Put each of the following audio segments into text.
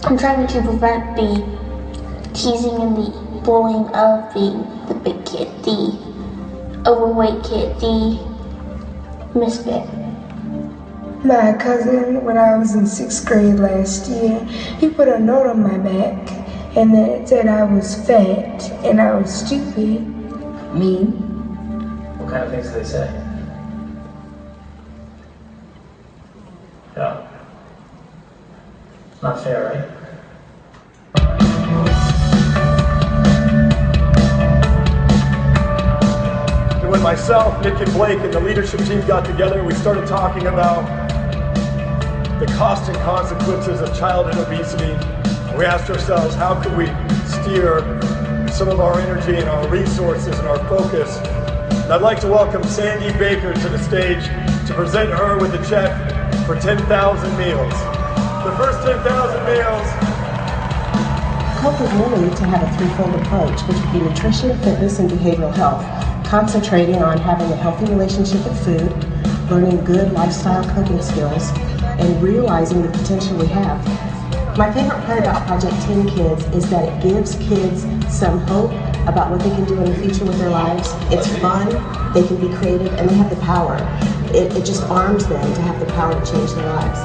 I'm trying to prevent the teasing and the bullying of the big kid, the overweight kid, the misfit. My cousin, when I was in 6th grade last year, he put a note on my back and then it said I was fat and I was stupid. Mean. What kind of things do they say? Yeah. Not fair, right? And when myself, Nick, and Blake and the leadership team got together, we started talking about the cost and consequences of childhood obesity. We asked ourselves, how could we steer some of our energy and our resources and our focus? And I'd like to welcome Sandy Baker to the stage to present her with a check for 10,000 meals. The first 10,000 meals. Hope is really to have a threefold approach, which would be nutrition, fitness, and behavioral health, concentrating on having a healthy relationship with food, learning good lifestyle cooking skills, and realizing the potential we have. My favorite part about Project 10 Kids is that it gives kids some hope about what they can do in the future with their lives. It's fun, they can be creative, and they have the power. It just arms them to have the power to change their lives.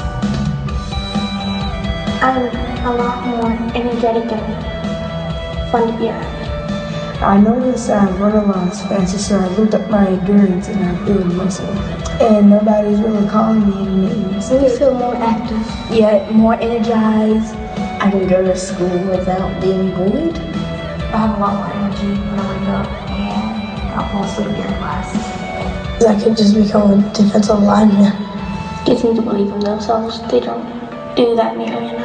I'm a lot more energetic and fun to be around. I noticed I run a lot faster, so I built up my endurance and I build muscle. And nobody's really calling me any names. I feel more active. Yeah, more energized. I can go to school without being bullied. I have a lot more energy when I wake up and I'll fall asleep during class. I could just become a defensive lineman. Gets them to believe in themselves. They don't do that nearly enough.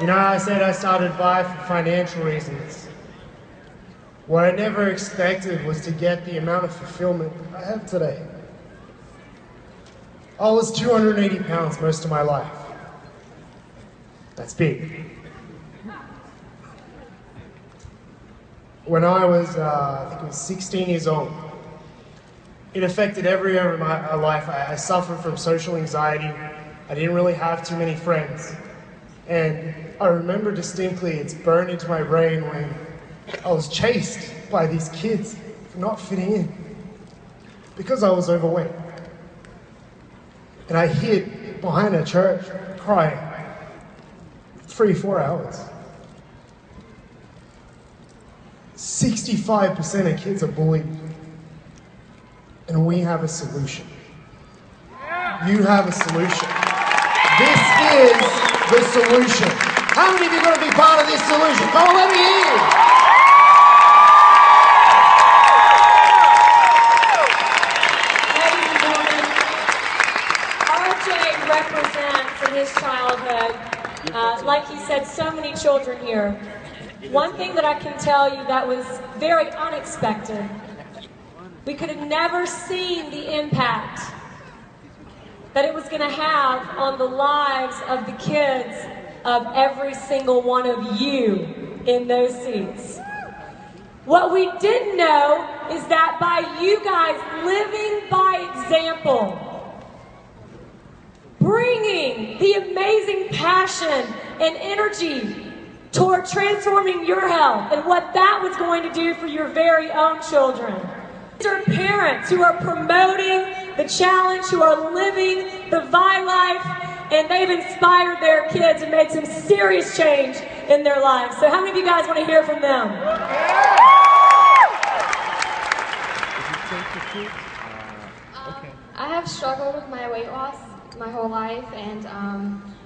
You know how I said I started by for financial reasons? What I never expected was to get the amount of fulfillment I have today. I was 280 pounds most of my life. That's big. When I was, I think I was 16 years old, it affected every area of my life. I suffered from social anxiety. I didn't really have too many friends. And I remember distinctly, it's burned into my brain when I was chased by these kids for not fitting in because I was overweight. And I hid behind a church crying 3-4 hours. 65% of kids are bullied. And we have a solution. You have a solution. This is the solution. How many of you are going to be part of this solution? Come on, let me hear you. Ladies and gentlemen, RJ represents in his childhood, like he said, so many children here. One thing that I can tell you that was very unexpected, we could have never seen the impact that it was going to have on the lives of the kids of every single one of you in those seats. What we didn't know is that by you guys living by example, bringing the amazing passion and energy toward transforming your health and what that was going to do for your very own children. These are parents who are promoting the challenge, who are living the Vi life, and they've inspired their kids and made some serious change in their lives. So how many of you guys want to hear from them? I have struggled with my weight loss my whole life, and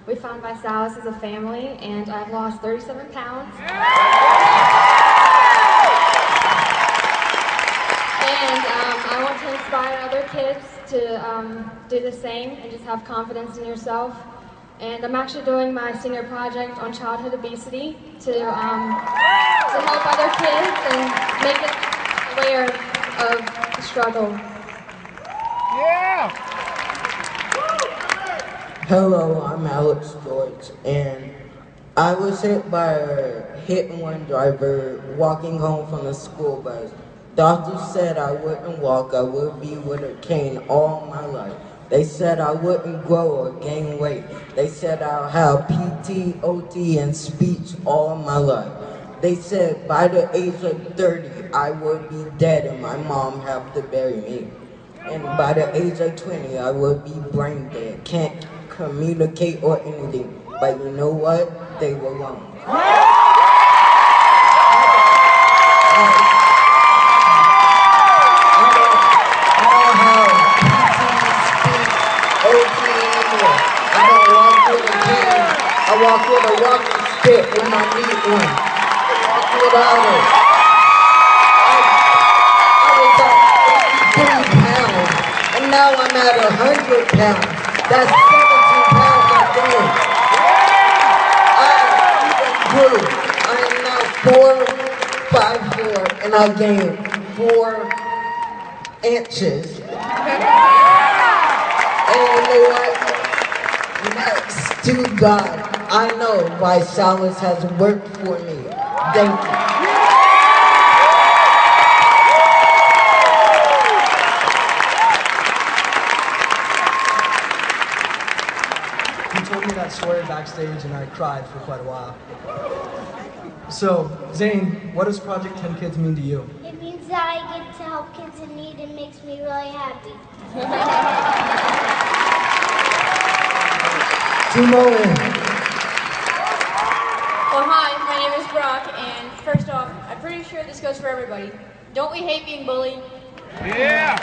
we found Visalis as a family, and I've lost 37 pounds. And I want to inspire other kids to do the same and just have confidence in yourself. And I'm actually doing my senior project on childhood obesity to help other kids and make it aware of the struggle. Yeah! Hello, I'm Alex Deutsch, and I was hit by a hit-and-run driver walking home from a school bus. Doctors said I wouldn't walk, I would be with a cane all my life. They said I wouldn't grow or gain weight. They said I'll have PT, OT, and speech all my life. They said by the age of 30, I would be dead and my mom have to bury me. And by the age of 20, I would be brain dead, can't communicate or anything. But you know what? They were wrong. I walk with a walking stick when I need one. I walk without it. I was at 83 pounds, and now I'm at 100 pounds. That's 17 pounds I gained. I grew. I am now 4'5'4", and I gained 4 inches. And you know what? Next to God, I know why Silas has worked for me. Thank you. He told me that story backstage and I cried for quite a while. So, Zane, what does Project 10 Kids mean to you? It means that I get to help kids in need and makes me really happy. 2 more in. Well, hi, my name is Brock, and first off, I'm pretty sure this goes for everybody. Don't we hate being bullied? Yeah!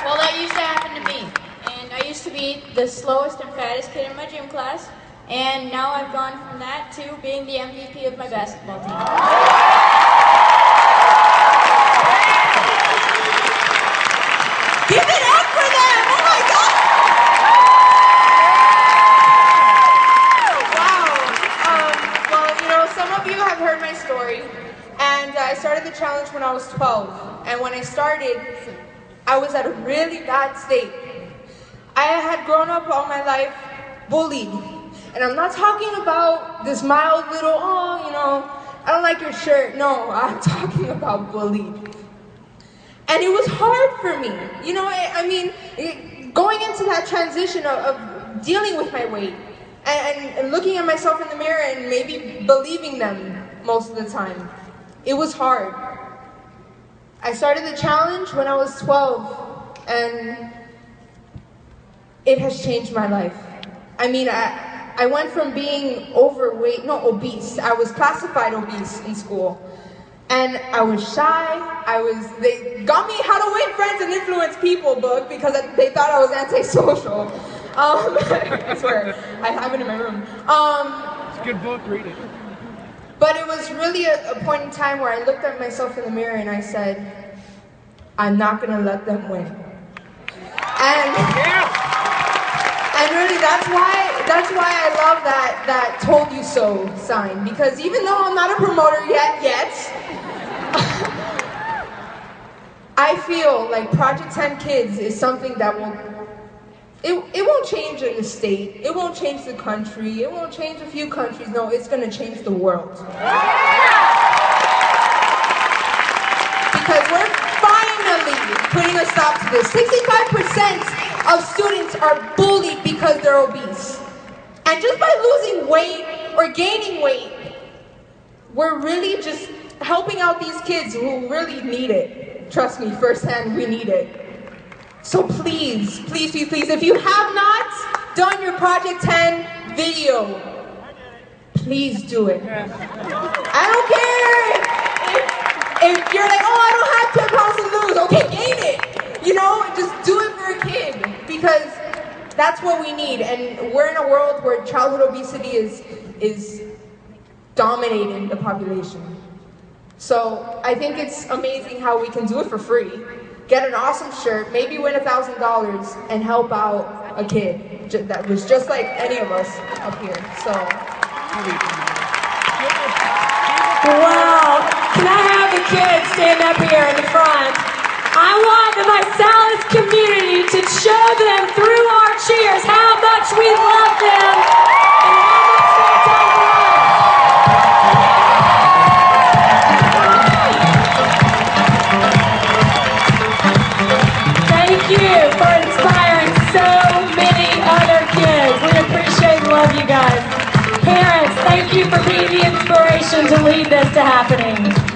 Well, that used to happen to me, and I used to be the slowest and fattest kid in my gym class, and now I've gone from that to being the MVP of my basketball team. Give it up for them! Oh my God! Some of you have heard my story, and I started the challenge when I was 12, and when I started, I was at a really bad state. I had grown up all my life bullied, and I'm not talking about this mild little, I don't like your shirt. No, I'm talking about bullied. And it was hard for me, going into that transition of dealing with my weight, and looking at myself in the mirror and maybe believing them most of the time. It was hard. I started the challenge when I was 12, and it has changed my life. I went from being obese. I was classified obese in school. And I was shy. They got me How to Win Friends and Influence People book because they thought I was antisocial. I swear, I have it in my room. It's a good book, read it. But it was really a point in time where I looked at myself in the mirror and I said, I'm not gonna let them win. And really that's why I love that told you so sign, because even though I'm not a promoter yet, I feel like Project 10 Kids is something that it won't change the state, it won't change the country, it won't change a few countries, no, it's gonna change the world. Because we're finally putting a stop to this. 65% of students are bullied because they're obese. And just by losing weight or gaining weight, we're really just helping out these kids who really need it. Trust me, firsthand, we need it. So please, please, please, please, if you have not done your Project 10 video, please do it. I don't care if you're like, oh, I don't have 10 pounds to lose. Okay, gain it. Just do it for a kid, because that's what we need. And we're in a world where childhood obesity is dominating the population. So I think it's amazing how we can do it for free. Get an awesome shirt, maybe win $1,000, and help out a kid that was just like any of us up here. So. Wow. Can I have the kids stand up here in the front? I want the Mysalis community to show them through our cheers how much we love them and how much they love us. Thank you for being the inspiration to lead this to happening.